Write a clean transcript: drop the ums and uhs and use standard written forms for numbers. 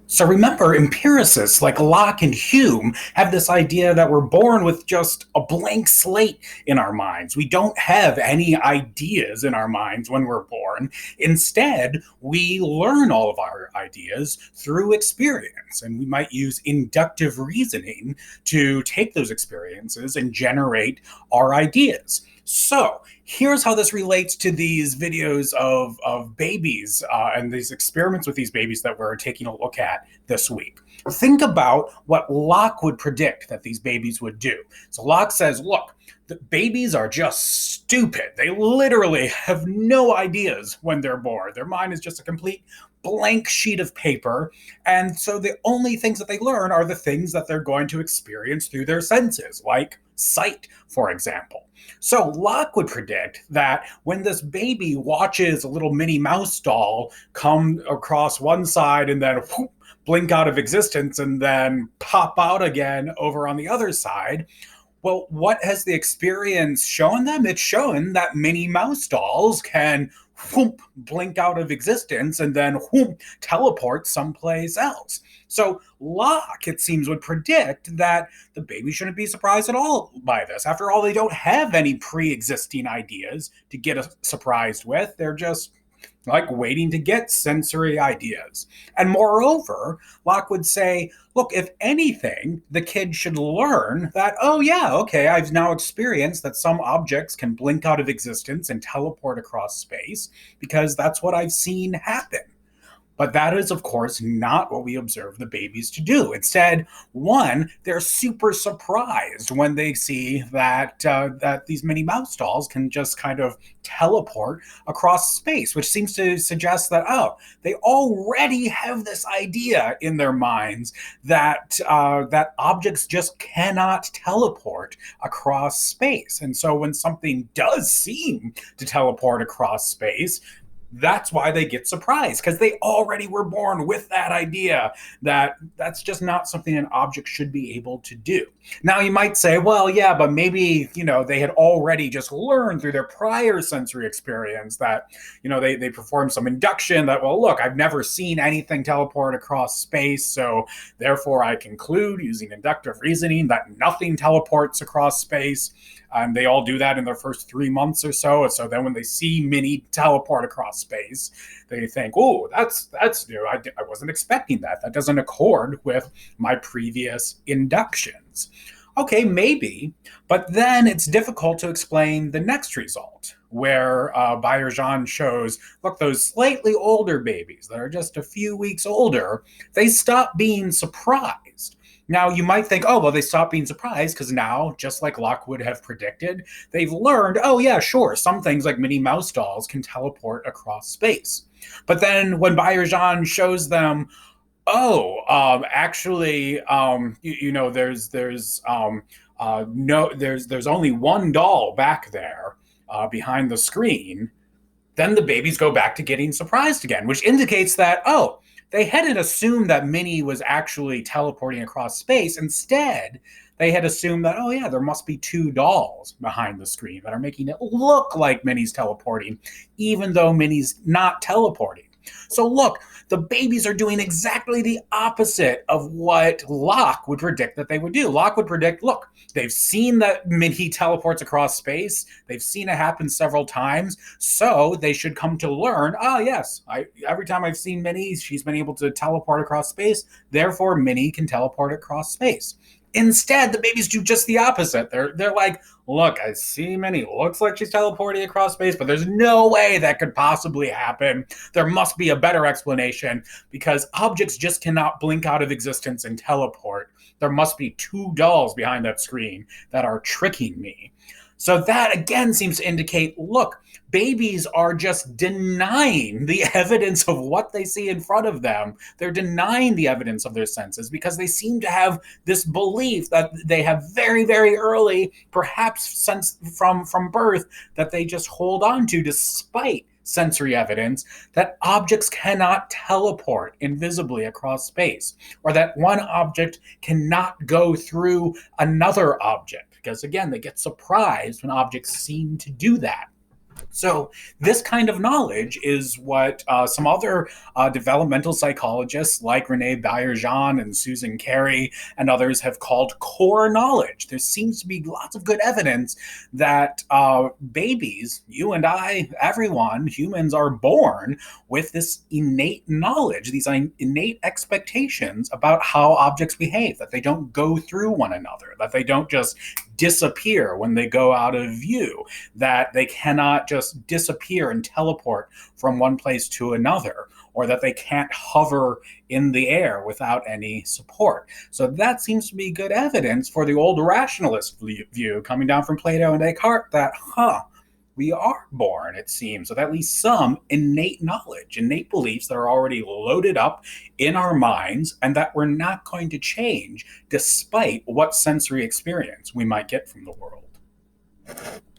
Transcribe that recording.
So remember, empiricists like Locke and Hume have this idea that we're born with just a blank slate in our minds. We don't have any ideas in our minds when we're born. Instead, we learn all of our ideas through experience, and we might use inductive reasoning to take those experiences and generate our ideas. So, here's how this relates to these videos of babies and these experiments with these babies that we're taking a look at this week. Think about what Locke would predict that these babies would do. So Locke says, look, the babies are just stupid. They literally have no ideas when they're born. Their mind is just a complete blank sheet of paper. And so the only things that they learn are the things that they're going to experience through their senses, like sight, for example. So Locke would predict that when this baby watches a little Minnie Mouse doll come across one side and then whoop, blink out of existence and then pop out again over on the other side, well, what has the experience shown them? It's shown that Minnie Mouse dolls can whoop, blink out of existence and then whoop, teleport someplace else. So Locke, it seems, would predict that the baby shouldn't be surprised at all by this. After all, they don't have any pre-existing ideas to get surprised with. They're just like waiting to get sensory ideas. And moreover, Locke would say, look, if anything, the kid should learn that, oh, yeah, okay, I've now experienced that some objects can blink out of existence and teleport across space because that's what I've seen happen. But that is, of course, not what we observe the babies to do. Instead, one, they're super surprised when they see that these Minnie Mouse dolls can just kind of teleport across space, which seems to suggest that they already have this idea in their minds that objects just cannot teleport across space. And so when something does seem to teleport across space, that's why they get surprised, because they already were born with that idea that that's just not something an object should be able to do. Now you might say, well, yeah, but maybe, they had already just learned through their prior sensory experience that, they performed some induction that, well, look, I've never seen anything teleport across space, so therefore I conclude using inductive reasoning that nothing teleports across space. They all do that in their first 3 months or so. So then when they see Minnie teleport across space, they think, oh, that's new. I wasn't expecting that. That doesn't accord with my previous inductions. Okay, maybe, but then it's difficult to explain the next result, where Bayer-Jean shows, look, those slightly older babies that are just a few weeks older, they stop being surprised. Now, you might think, oh, well, they stopped being surprised because now, just like Locke would have predicted, they've learned, oh, yeah, sure, some things like Minnie Mouse dolls can teleport across space. But then when Bayer-Jean shows them, oh, actually, there's only one doll back there behind the screen, then the babies go back to getting surprised again, which indicates that, oh, they hadn't assumed that Minnie was actually teleporting across space. Instead, they had assumed that, oh, yeah, there must be two dolls behind the screen that are making it look like Minnie's teleporting, even though Minnie's not teleporting. So look, the babies are doing exactly the opposite of what Locke would predict that they would do. Locke would predict, look, they've seen that Minnie teleports across space. They've seen it happen several times. So they should come to learn, yes, every time I've seen Minnie, she's been able to teleport across space. Therefore, Minnie can teleport across space. Instead, the babies do just the opposite. They're like, look, I see Minnie. Looks like she's teleporting across space, but there's no way that could possibly happen. There must be a better explanation because objects just cannot blink out of existence and teleport. There must be two dolls behind that screen that are tricking me. So that again seems to indicate, look, babies are just denying the evidence of what they see in front of them. They're denying the evidence of their senses because they seem to have this belief that they have very, very early, perhaps since from birth, that they just hold on to despite sensory evidence that objects cannot teleport invisibly across space, or that one object cannot go through another object, because again, they get surprised when objects seem to do that. So, this kind of knowledge is what some other developmental psychologists like Rene Bayerjan and Susan Carey and others have called core knowledge. There seems to be lots of good evidence that babies, you and I, everyone, humans are born with this innate knowledge, these innate expectations about how objects behave, that they don't go through one another, that they don't just disappear when they go out of view, that they cannot just disappear and teleport from one place to another, or that they can't hover in the air without any support. So that seems to be good evidence for the old rationalist view coming down from Plato and Descartes that, we are born, it seems, with at least some innate knowledge, innate beliefs that are already loaded up in our minds and that we're not going to change despite what sensory experience we might get from the world.